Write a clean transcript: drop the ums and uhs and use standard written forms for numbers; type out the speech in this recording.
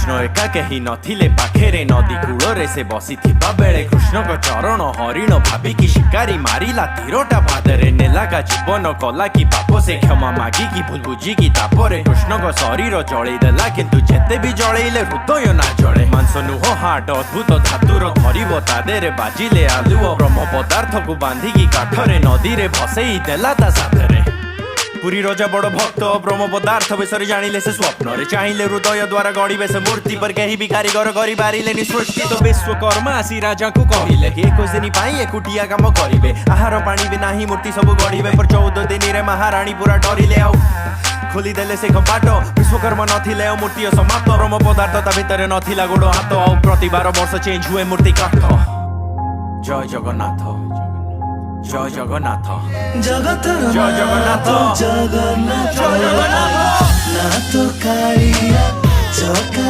कृष्ण एका कही नथिले पाखेरे नदी कूଳରେ से बसी थिबा बेले कृष्ण को चरण हरिण भाबी की शिकारी मारिला तीरटा पादरे नेला का जीवन कला की पाप से क्षमा मागी की भूल बुझी की तापरे कृष्ण को शरीर जळै देला किंतु जेते भी जळैले हृदय ना जळे मांस नुह हाट अद्भुत धातुर धरिबो तादेरे बाजिले आलुओ ब्रह्म पदार्थ को बांधी की काठरे नदी रे भसेई देला ता साथरे पुरी राजा बड़ भक्त ब्रह्म पदार्थ विषय जानिले से स्वप्न रे चाहिए हृदय द्वारा गढ़िबे से मूर्ति पर कहीं भी कारीगर करि पारिले सृष्टि तो विश्वकर्मा आसी राजा को कहले कि 21 दिन पाई एकुटिया काम करिवे आहार पानी भी नाही मूर्ति सब गढ़िबे पर 14 दिन रे महारानी पूरा डरिले आउ खोली देले से कपाट विश्वकर्मा नथिले मूर्ति समाप्त ब्रह्म पदार्थ ता भितर नथिला गोड़ हाथ आउ प्रति 12 वर्ष चेंज हुए मूर्ति काठ जय जगन्नाथ जय जगन्नाथ जगत जय जगन्नाथ जगन्नाथ नाथ कालिया चका